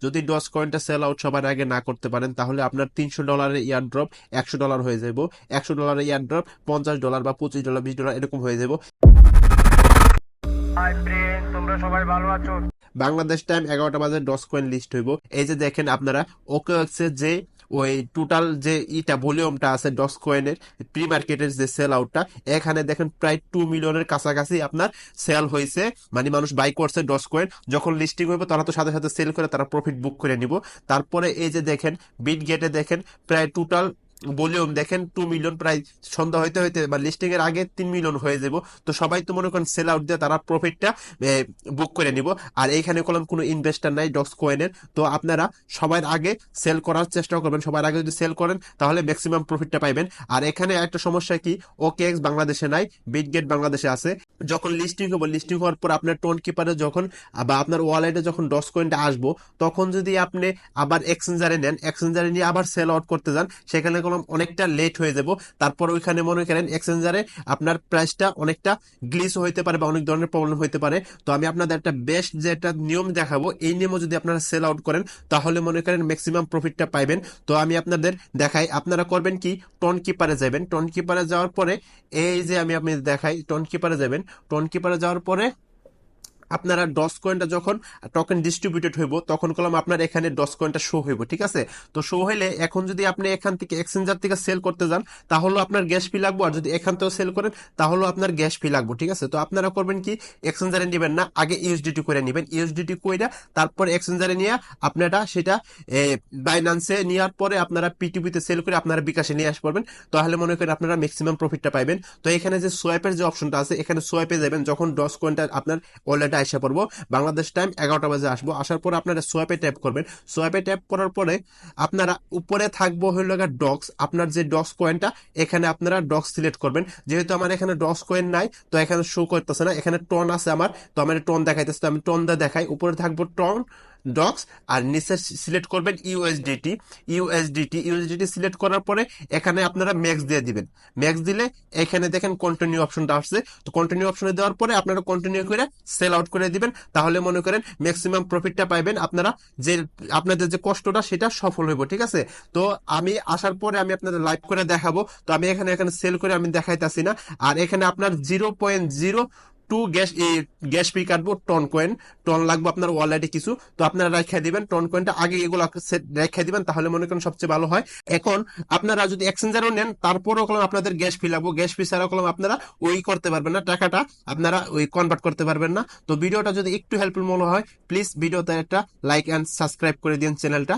যদি ডস কয়েনটা sell out সবার আগে না করতে পারেন তাহলে আপনার $300 ইয়ার ড্রপ $100 হয়ে যাব, $100 ইয়ার ড্রপ $50 বা $25 $20 এরকম হয়ে যাব। হাই ফ্রেন্ড, তোমরা সবাই ভালো আছো? বাংলাদেশ টাইম 11টা বাজে ডস কয়েন লিস্ট হইব। এই যে দেখেন আপনারা ওকেএক্সে যে ওই টোটাল যে ভলিউমটা আছে ডস কয়েনের প্রি মার্কেটের যে সেল আউটটা, এখানে দেখেন প্রায় 2 মিলিয়নের কাছাকাছি আপনার সেল হয়েছে, মানে মানুষ বাই করছে ডস কয়েন। যখন লিস্টিং হইব তারা তো সাথে সাথে সেল করে তারা প্রফিট বুক করে নিব। তারপরে এই যে দেখেন বিট গেটে দেখেন প্রায় টোটাল ভলিউম দেখেন 2 মিলিয়ন, প্রায় সন্ধ্যা হইতে হইতে বা লিস্টিং এর আগে 3 মিলিয়ন হয়ে যাব। তো সবাই তো মনে করেন সেল আউট দিয়ে তারা প্রফিটটা বুক করে নিব। আর এইখানে কলম কোনো ইনভেস্টার নাই ডক্স কয়েনের। তো আপনারা সবার আগে সেল করার চেষ্টা করবেন, সবার আগে যদি সেল করেন তাহলে ম্যাক্সিমাম প্রফিটটা পাইবেন। আর এখানে একটা সমস্যা কি, ওকেএক্স বাংলাদেশে নাই, বিটগেট বাংলাদেশে আছে। যখন লিস্টিং হবো, লিস্টিং হওয়ার পর আপনার টোন কিপারে যখন বা আপনার ওয়ালেটে যখন ডস কয়েনটা আসবো, তখন যদি আপনি আবার এক্সচেঞ্জারে নেন, এক্সচেঞ্জারে নিয়ে আবার সেল আউট করতে যান, সেখানে কলম অনেকটা লেট হয়ে যাব। তারপর ওইখানে মনে করেন এক্সচেঞ্জারে আপনার প্রাইসটা অনেকটা গ্লিচ হইতে পারে বা অনেক ধরনের প্রবলেম হইতে পারে। তো আমি আপনাদের একটা বেস্ট যে একটা নিয়ম দেখাবো, এই নিয়মও যদি আপনারা সেল আউট করেন তাহলে মনে করেন ম্যাক্সিমাম প্রফিটটা পাইবেন। তো আমি আপনাদের দেখাই, আপনারা করবেন কি, টোন কিপারে যাবেন। টোন কিপারে যাওয়ার পরে এই যে আমি আপনাদের দেখাই, টোন কিপারে যাবেন। টোন কিপারে যাওয়ার পরে আপনারা ডস কয়েনটা যখন টোকেন ডিস্ট্রিবিউটেড হইব তখন কলম আপনার এখানে ডস কয়েনটা শো হইব, ঠিক আছে? তো শো হইলে এখন যদি আপনি এখান থেকে এক্সচেঞ্জার থেকে সেল করতে যান তাহলে আপনার গ্যাস ফি লাগবে, আর যদি এখান থেকেও সেল করেন তাহলে আপনার গ্যাস ফি লাগবে, ঠিক আছে? তো আপনারা করবেন কি, এক্সচেঞ্জারে নেবেন না, আগে ইউএসডিটি করে নেবেন। ইউএসডিটি কইরা তারপর এক্সচেঞ্জারে নিয়ে আপনারা সেটা বাইন্যান্সে নেওয়ার পরে আপনারা পিটিপিতে সেল করে আপনারা বিকাশে নিয়ে আসতে পারবেন। তাহলে মনে করেন আপনারা ম্যাক্সিমাম প্রফিটটা পাইবেন। তো এখানে যে সোয়াইপের যে অপশনটা আছে, এখানে সোয়াইপে যাবেন যখন ডস কয়েনটা আপনার ওয়ালেটে এসে পড়বো। বাংলাদেশ টাইম 11টা বাজে আসবো, আসার পর আপনারা সোয়াইপে ট্যাপ করবেন। সোয়াইপে ট্যাপ করার পরে আপনারা উপরে থাকবো হইল ডক্স, আপনার যে ডক্স কয়েনটা, এখানে আপনারা ডক্স সিলেক্ট করবেন। যেহেতু আমার এখানে ডক্স কয়েন নাই তো এখানে শো করতেছে না, এখানে টন আছে আমার, তো আমার টন দেখাইতেছে, তো আমি টন দিয়ে দেখাই। উপরে থাকবো টন ডক্স, আর নিচে সিলেক্ট করবেন ইউএসডিটি। ইউএসডিটি সিলেক্ট করার পরে এখানে আপনারা ম্যাক্স দিয়ে দিবেন। ম্যাক্স দিলে এখানে দেখেন কন্টিনিউ অপশনটা আসছে। তো কন্টিনিউ অপশনে দেওয়ার পরে আপনারা কন্টিনিউ করে সেল আউট করে দিবেন, তাহলে মনে করেন ম্যাক্সিমাম প্রফিটটা পাইবেন। আপনারা যে আপনাদের যে কষ্টটা সেটা সফল হইব, ঠিক আছে? তো আমি আসার পরে আমি আপনাদের লাইভ করে দেখাবো। তো আমি এখানে এখানে সেল করে আমি দেখাইতাছি না। আর এখানে আপনার 0.02 গ্যাস ফি কাটবো টন কয়েন, টন লাগবে আপনার ওয়ালেটে কিছু। তো আপনারা রেখে দিবেন টন কয়েনটা আগে, এগুলো রেখে দিবেন, তাহলে মনে করেন সবচেয়ে ভালো হয়। এখন আপনারা যদি এক্সচেঞ্জারও নেন তারপরেও কলম আপনাদের গ্যাস ফি লাগবে, গ্যাস ফি ছাড়া কলম আপনারা ওই করতে পারবেন না, টাকাটা আপনারা ওই কনভার্ট করতে পারবেন না। তো ভিডিওটা যদি একটু হেল্পফুল মনে হয় প্লিজ ভিডিওতে একটা লাইক এন্ড সাবস্ক্রাইব করে দিন চ্যানেলটা।